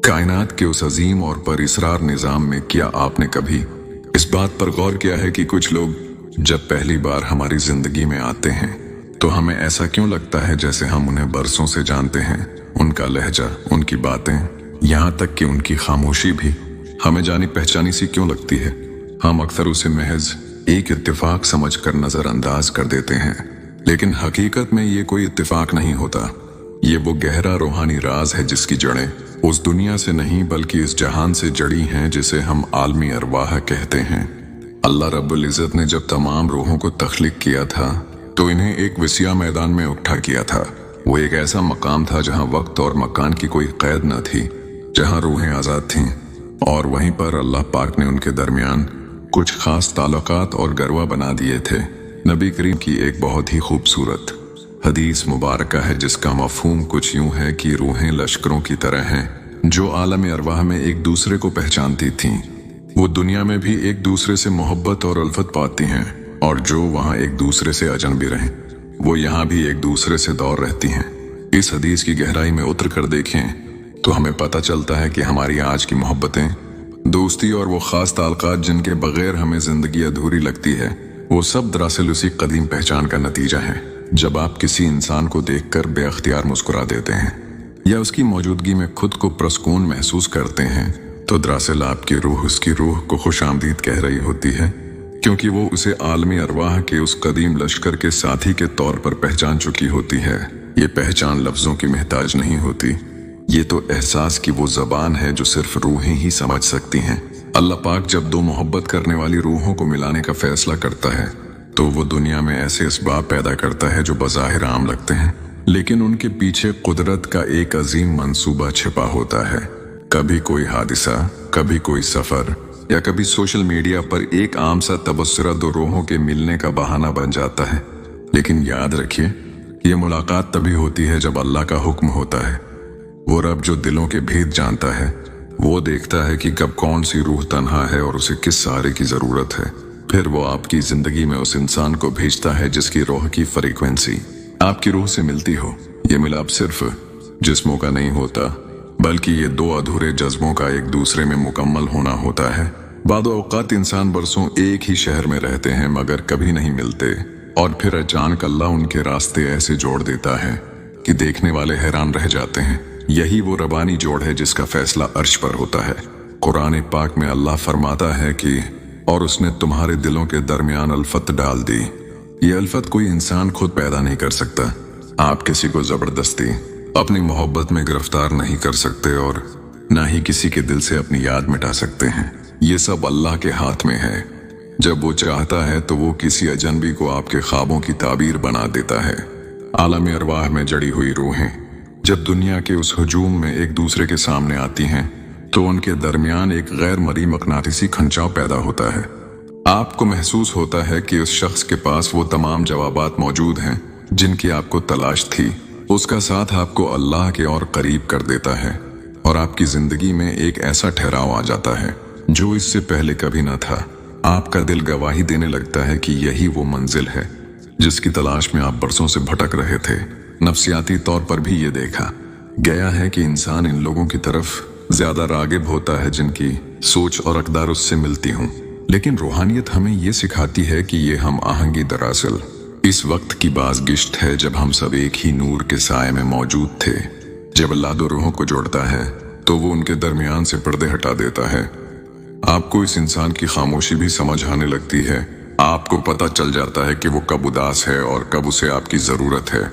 कायनात के उस अजीम और परिसरार निज़ाम में क्या आपने कभी इस बात पर गौर किया है कि कुछ लोग जब पहली बार हमारी जिंदगी में आते हैं तो हमें ऐसा क्यों लगता है जैसे हम उन्हें बरसों से जानते हैं। उनका लहजा, उनकी बातें, यहाँ तक कि उनकी खामोशी भी हमें जानी पहचानी सी क्यों लगती है। हम अक्सर उसे महज एक इत्तेफाक समझकर नजरअंदाज कर देते हैं, लेकिन हकीकत में ये कोई इत्तेफाक नहीं होता। ये वो गहरा रूहानी राज है जिसकी जड़ें उस दुनिया से नहीं बल्कि इस जहान से जड़ी हैं जिसे हम आलमी अरवाह कहते हैं। अल्लाह रब्बुल इज़्ज़त ने जब तमाम रूहों को तख्लीक किया था तो इन्हें एक विसिया मैदान में इकट्ठा किया था। वो एक ऐसा मकाम था जहां वक्त और मकान की कोई कैद न थी, जहां रूहें आज़ाद थीं, और वहीं पर अल्लाह पाक ने उनके दरमियान कुछ खास ताल्लुकात और गरवा बना दिए थे। नबी करीम की एक बहुत ही खूबसूरत हदीस मुबारक है जिसका मफहूम कुछ यूं है कि रूहें लश्करों की तरह हैं जो आलम अरवाह में एक दूसरे को पहचानती थीं। वो दुनिया में भी एक दूसरे से मोहब्बत और उल्फत पाती हैं, और जो वहाँ एक दूसरे से अजनबी रहें वो यहाँ भी एक दूसरे से दौर रहती हैं। इस हदीस की गहराई में उतर कर देखें तो हमें पता चलता है कि हमारी आज की मोहब्बतें, दोस्ती और वो खास ताल्लुकात जिनके बगैर हमें जिंदगी अधूरी लगती है, वो सब दरअसल उसी कदीम पहचान का नतीजा है। जब आप किसी इंसान को देखकर बेअख्तियार मुस्कुरा देते हैं या उसकी मौजूदगी में खुद को प्रसकून महसूस करते हैं तो दरअसल आपकी रूह उसकी रूह को खुशामदीद कह रही होती है, क्योंकि वो उसे आलमी अरवाह के उस कदीम लश्कर के साथी के तौर पर पहचान चुकी होती है। ये पहचान लफ्जों की मोहताज नहीं होती, ये तो एहसास की वो जबान है जो सिर्फ रूहें ही समझ सकती हैं। अल्लाह पाक जब दो मोहब्बत करने वाली रूहों को मिलाने का फैसला करता है तो वो दुनिया में ऐसे असबाब पैदा करता है जो बज़ाहिर आम लगते हैं, लेकिन उनके पीछे कुदरत का एक अजीम मंसूबा छिपा होता है। कभी कोई हादिसा, कभी कोई सफर, या कभी सोशल मीडिया पर एक आम सा तबसरा दो रूहों के मिलने का बहाना बन जाता है। लेकिन याद रखिए, ये मुलाकात तभी होती है जब अल्लाह का हुक्म होता है। वो रब जो दिलों के भेद जानता है, वो देखता है कि कब कौन सी रूह तन्हा है और उसे किस सहारे की जरूरत है। फिर वो आपकी जिंदगी में उस इंसान को भेजता है जिसकी रूह की फ्रीक्वेंसी आपकी रूह से मिलती हो। ये मिलाप सिर्फ जिस्मों का नहीं होता, बल्कि ये दो अधूरे जज्बों का एक दूसरे में मुकम्मल होना होता है। बादो औकात इंसान बरसों एक ही शहर में रहते हैं मगर कभी नहीं मिलते, और फिर अचानक अल्लाह उनके रास्ते ऐसे जोड़ देता है कि देखने वाले हैरान रह जाते हैं। यही वो रबानी जोड़ है जिसका फैसला अर्श पर होता है। कुरान पाक में अल्लाह फरमाता है कि और उसने तुम्हारे दिलों के दरमियान अल्फत डाल दी। ये अल्फत कोई इंसान खुद पैदा नहीं कर सकता। आप किसी को जबरदस्ती अपनी मोहब्बत में गिरफ्तार नहीं कर सकते और ना ही किसी के दिल से अपनी याद मिटा सकते हैं। ये सब अल्लाह के हाथ में है। जब वो चाहता है तो वो किसी अजनबी को आपके ख्वाबों की ताबीर बना देता है। आलम अरवाह में जड़ी हुई रूहें जब दुनिया के उस हुजूम में एक दूसरे के सामने आती हैं तो उनके दरमियान एक गैर मरी मकनातीसी खंचाव पैदा होता है। आपको महसूस होता है कि उस शख्स के पास वो तमाम जवाबात मौजूद हैं जिनकी आपको तलाश थी। उसका साथ आपको अल्लाह के और करीब कर देता है, और आपकी जिंदगी में एक ऐसा ठहराव आ जाता है जो इससे पहले कभी न था। आपका दिल गवाही देने लगता है कि यही वो मंजिल है जिसकी तलाश में आप बरसों से भटक रहे थे। नफ्सियाती तौर पर भी ये देखा गया है कि इंसान इन लोगों की तरफ ज्यादा रागिब होता है जिनकी सोच और अकदार उससे मिलती हूँ। लेकिन रूहानियत हमें ये सिखाती है कि ये हम आहंगी दरअसल इस वक्त की बाज़गिश्त है जब हम सब एक ही नूर के साए में मौजूद थे। जब अल्लाह दो रूहों को जोड़ता है तो वो उनके दरमियान से पर्दे हटा देता है। आपको इस इंसान की खामोशी भी समझ आने लगती है। आपको पता चल जाता है कि वो कब उदास है और कब उसे आपकी जरूरत है।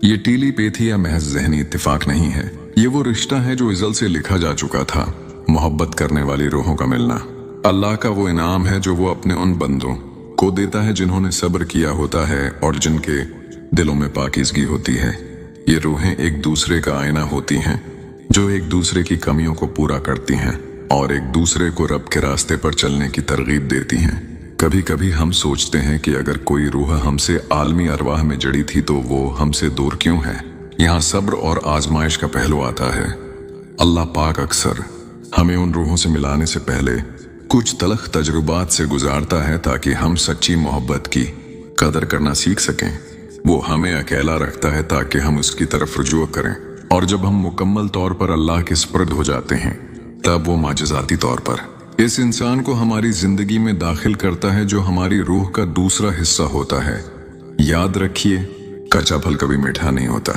ये टीली पेथी या महज ज़हनी इत्तेफाक नहीं है, ये वो रिश्ता है जो इज़ल से लिखा जा चुका था। मोहब्बत करने वाली रूहों का मिलना अल्लाह का वो इनाम है जो वो अपने उन बंदों को देता है जिन्होंने सब्र किया होता है और जिनके दिलों में पाकीज़गी होती है। ये रूहें एक दूसरे का आईना होती हैं जो एक दूसरे की कमियों को पूरा करती हैं और एक दूसरे को रब के रास्ते पर चलने की तरगीब देती हैं। कभी कभी हम सोचते हैं कि अगर कोई रूह हमसे आलमी अरवाह में जड़ी थी तो वो हमसे दूर क्यों है। यहाँ सब्र और आजमाइश का पहलू आता है। अल्लाह पाक अक्सर हमें उन रूहों से मिलाने से पहले कुछ तलख तजुर्बात से गुजारता है ताकि हम सच्ची मोहब्बत की कदर करना सीख सकें। वो हमें अकेला रखता है ताकि हम उसकी तरफ रुजू करें और जब हम मुकम्मल तौर पर अल्लाह के स्पर्द हो जाते हैं तब वो माजजाती तौर पर इस इंसान को हमारी जिंदगी में दाखिल करता है जो हमारी रूह का दूसरा हिस्सा होता है। याद रखिए, कच्चा फल कभी मीठा नहीं होता।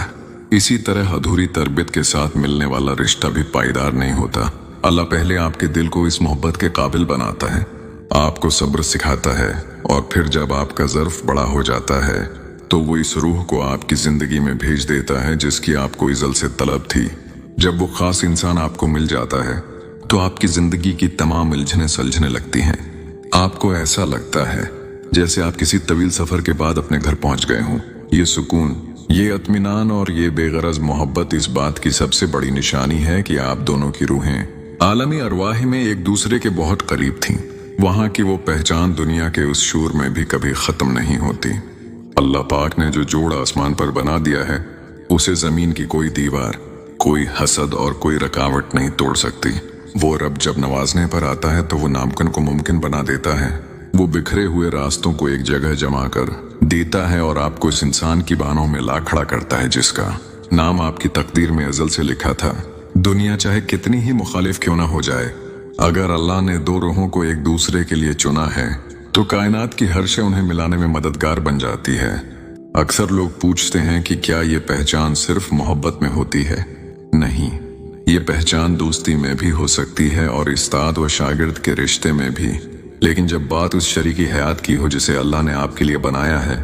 इसी तरह अधूरी तरबियत के साथ मिलने वाला रिश्ता भी पायदार नहीं होता। अल्लाह पहले आपके दिल को इस मोहब्बत के काबिल बनाता है, आपको सब्र सिखाता है, और फिर जब आपका ज़र्फ बड़ा हो जाता है तो वो इस रूह को आपकी जिंदगी में भेज देता है जिसकी आपको इज़ल से तलब थी। जब वो खास इंसान आपको मिल जाता है तो आपकी जिंदगी की तमाम उलझनें सुलझने लगती हैं। आपको ऐसा लगता है जैसे आप किसी तवील सफर के बाद अपने घर पहुंच गए हों। ये सुकून, ये इत्मीनान और ये बेगरज मोहब्बत इस बात की सबसे बड़ी निशानी है कि आप दोनों की रूहें आलमी अरवाह में एक दूसरे के बहुत करीब थीं। वहां की वो पहचान दुनिया के उस शोर में भी कभी खत्म नहीं होती। अल्लाह पाक ने जो जोड़ आसमान पर बना दिया है उसे जमीन की कोई दीवार, कोई हसद और कोई रुकावट नहीं तोड़ सकती। वो रब जब नवाजने पर आता है तो वो नामुमकिन को मुमकिन बना देता है। वो बिखरे हुए रास्तों को एक जगह जमा कर देता है और आपको इस इंसान की बाहों में ला खड़ा करता है जिसका नाम आपकी तकदीर में अज़ल से लिखा था। दुनिया चाहे कितनी ही मुखालिफ क्यों ना हो जाए, अगर अल्लाह ने दो रूहों को एक दूसरे के लिए चुना है तो कायनात की हर शय उन्हें मिलाने में मददगार बन जाती है। अक्सर लोग पूछते हैं कि क्या ये पहचान सिर्फ मोहब्बत में होती है? नहीं, ये पहचान दोस्ती में भी हो सकती है और उस्ताद व शागिर्द के रिश्ते में भी। लेकिन जब बात उस शरीकी हयात की हो जिसे अल्लाह ने आपके लिए बनाया है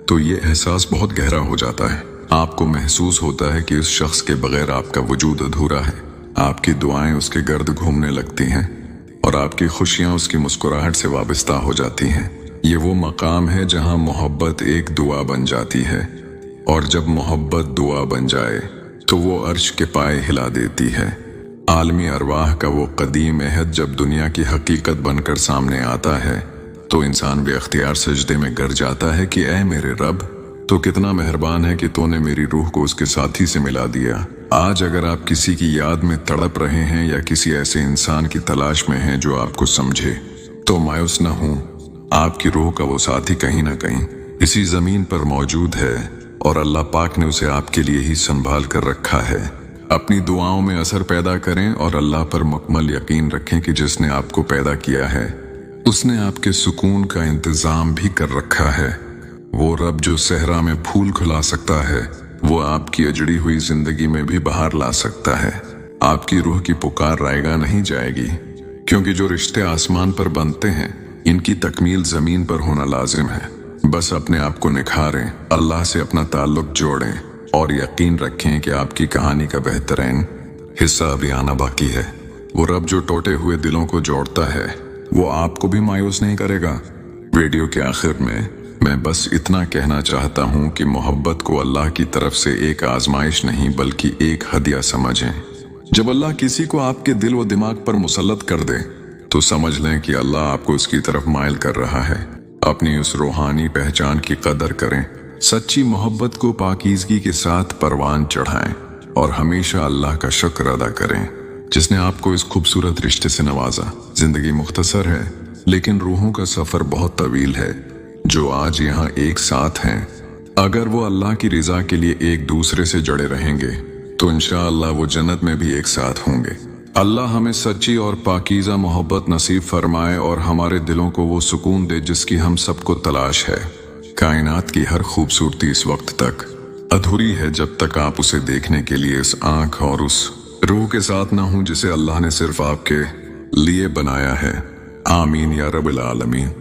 तो ये एहसास बहुत गहरा हो जाता है। आपको महसूस होता है कि उस शख्स के बगैर आपका वजूद अधूरा है। आपकी दुआएं उसके गर्द घूमने लगती हैं और आपकी खुशियां उसकी मुस्कुराहट से वाबस्ता हो जाती हैं। ये वो मकाम है जहां मोहब्बत एक दुआ बन जाती है, और जब मोहब्बत दुआ बन जाए तो वो अर्श के पाए हिला देती है। आलमी अरवाह का वो कदीम अहद जब दुनिया की हकीकत बनकर सामने आता है तो इंसान बेअख्तियार सजदे में गिर जाता है कि ऐ मेरे रब, तो कितना मेहरबान है कि तूने मेरी रूह को उसके साथी से मिला दिया। आज अगर आप किसी की याद में तड़प रहे हैं या किसी ऐसे इंसान की तलाश में हैं जो आपको समझे, तो मायूस न हों। आपकी रूह का वो साथी कहीं ना कहीं इसी जमीन पर मौजूद है और अल्लाह पाक ने उसे आपके लिए ही संभाल कर रखा है। अपनी दुआओं में असर पैदा करें और अल्लाह पर मुकम्मल यकीन रखें कि जिसने आपको पैदा किया है उसने आपके सुकून का इंतजाम भी कर रखा है। वो रब जो सहरा में फूल खिला सकता है वो आपकी अजड़ी हुई जिंदगी में भी बहार ला सकता है। आपकी रूह की पुकार रायगा नहीं जाएगी, क्योंकि जो रिश्ते आसमान पर बनते हैं इनकी तकमील जमीन पर होना लाजिम है। बस अपने आप को निखारें, अल्लाह से अपना ताल्लुक जोड़ें और यकीन रखें कि आपकी कहानी का बेहतरीन हिस्सा अभी आना बाकी है। वो रब जो टूटे हुए दिलों को जोड़ता है वो आपको भी मायूस नहीं करेगा। वीडियो के आखिर में मैं बस इतना कहना चाहता हूँ कि मोहब्बत को अल्लाह की तरफ से एक आजमाइश नहीं बल्कि एक हदिया समझें। जब अल्लाह किसी को आपके दिल व दिमाग पर मुसल्लत कर दे तो समझ लें कि अल्लाह आपको उसकी तरफ माइल कर रहा है। अपनी उस रूहानी पहचान की कदर करें, सच्ची मोहब्बत को पाकीज़गी के साथ परवान चढ़ाएं और हमेशा अल्लाह का शुक्र अदा करें जिसने आपको इस खूबसूरत रिश्ते से नवाजा। जिंदगी मुख्तसर है लेकिन रूहों का सफर बहुत तवील है। जो आज यहाँ एक साथ हैं, अगर वो अल्लाह की रिजा के लिए एक दूसरे से जड़े रहेंगे तो इंशाअल्लाह वो जन्नत में भी एक साथ होंगे। अल्लाह हमें सच्ची और पाकीज़ा मोहब्बत नसीब फरमाए और हमारे दिलों को वो सुकून दे जिसकी हम सबको तलाश है। कायनात की हर खूबसूरती इस वक्त तक अधूरी है जब तक आप उसे देखने के लिए इस आंख और उस रूह के साथ ना हो जिसे अल्लाह ने सिर्फ आपके लिए बनाया है। आमीन या रब्बिल आलमीन।